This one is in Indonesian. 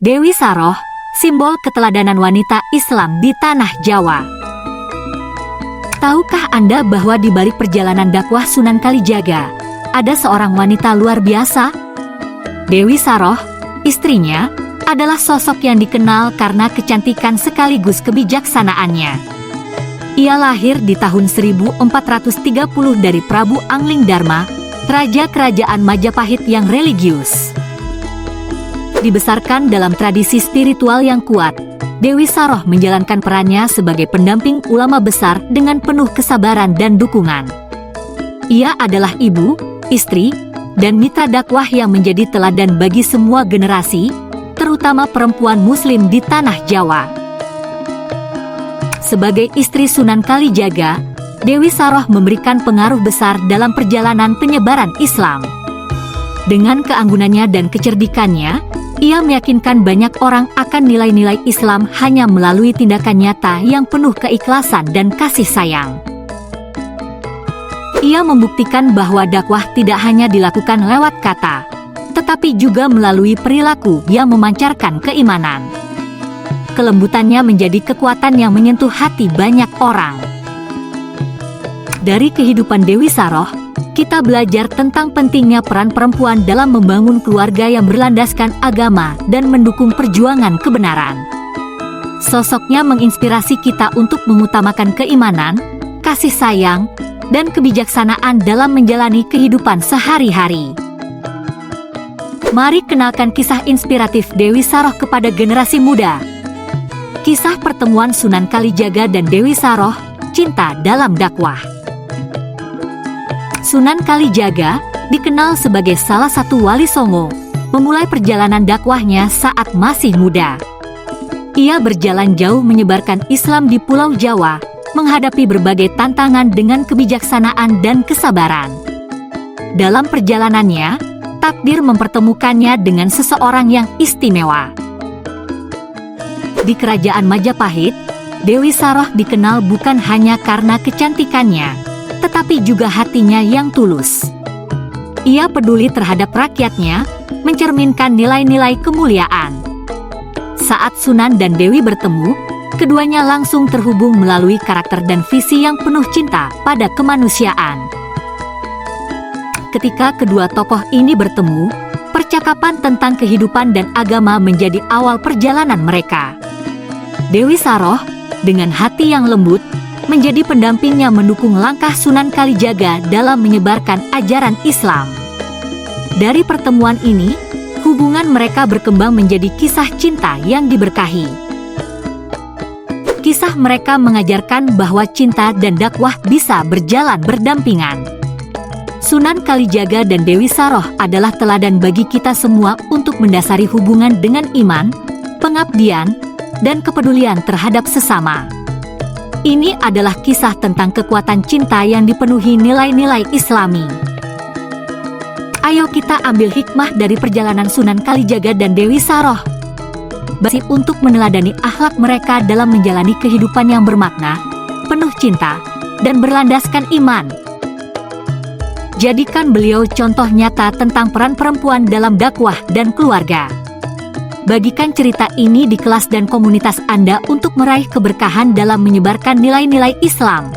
Dewi Saroh, simbol keteladanan wanita Islam di tanah Jawa. Tahukah Anda bahwa di balik perjalanan dakwah Sunan Kalijaga, ada seorang wanita luar biasa? Dewi Saroh, istrinya, adalah sosok yang dikenal karena kecantikan sekaligus kebijaksanaannya. Ia lahir di tahun 1430 dari Prabu Anglingdarma, raja kerajaan Majapahit yang religius. Dibesarkan dalam tradisi spiritual yang kuat, Dewi Saroh menjalankan perannya sebagai pendamping ulama besar dengan penuh kesabaran dan dukungan. Ia adalah ibu, istri, dan mitra dakwah yang menjadi teladan bagi semua generasi, terutama perempuan Muslim di tanah Jawa. Sebagai istri Sunan Kalijaga, Dewi Saroh memberikan pengaruh besar dalam perjalanan penyebaran Islam. Dengan keanggunannya dan kecerdikannya, ia meyakinkan banyak orang akan nilai-nilai Islam hanya melalui tindakan nyata yang penuh keikhlasan dan kasih sayang. Ia membuktikan bahwa dakwah tidak hanya dilakukan lewat kata, tetapi juga melalui perilaku yang memancarkan keimanan. Kelembutannya menjadi kekuatan yang menyentuh hati banyak orang. Dari kehidupan Dewi Saroh, kita belajar tentang pentingnya peran perempuan dalam membangun keluarga yang berlandaskan agama dan mendukung perjuangan kebenaran. Sosoknya menginspirasi kita untuk mengutamakan keimanan, kasih sayang, dan kebijaksanaan dalam menjalani kehidupan sehari-hari. Mari kenalkan kisah inspiratif Dewi Saroh kepada generasi muda. Kisah pertemuan Sunan Kalijaga dan Dewi Saroh, cinta dalam dakwah. Sunan Kalijaga dikenal sebagai salah satu wali Songo, memulai perjalanan dakwahnya saat masih muda. Ia berjalan jauh menyebarkan Islam di Pulau Jawa, menghadapi berbagai tantangan dengan kebijaksanaan dan kesabaran. Dalam perjalanannya, takdir mempertemukannya dengan seseorang yang istimewa. Di kerajaan Majapahit, Dewi Saroh dikenal bukan hanya karena kecantikannya, tetapi juga hatinya yang tulus. Ia peduli terhadap rakyatnya, mencerminkan nilai-nilai kemuliaan. Saat Sunan dan Dewi bertemu, keduanya langsung terhubung melalui karakter dan visi yang penuh cinta pada kemanusiaan. Ketika kedua tokoh ini bertemu, percakapan tentang kehidupan dan agama menjadi awal perjalanan mereka. Dewi Saroh, dengan hati yang lembut, menjadi pendampingnya mendukung langkah Sunan Kalijaga dalam menyebarkan ajaran Islam. Dari pertemuan ini, hubungan mereka berkembang menjadi kisah cinta yang diberkahi. Kisah mereka mengajarkan bahwa cinta dan dakwah bisa berjalan berdampingan. Sunan Kalijaga dan Dewi Saroh adalah teladan bagi kita semua untuk mendasari hubungan dengan iman, pengabdian, dan kepedulian terhadap sesama. Ini adalah kisah tentang kekuatan cinta yang dipenuhi nilai-nilai Islami. Ayo kita ambil hikmah dari perjalanan Sunan Kalijaga dan Dewi Saroh. Basi untuk meneladani akhlak mereka dalam menjalani kehidupan yang bermakna, penuh cinta, dan berlandaskan iman. Jadikan beliau contoh nyata tentang peran perempuan dalam dakwah dan keluarga. Bagikan cerita ini di kelas dan komunitas Anda untuk meraih keberkahan dalam menyebarkan nilai-nilai Islam.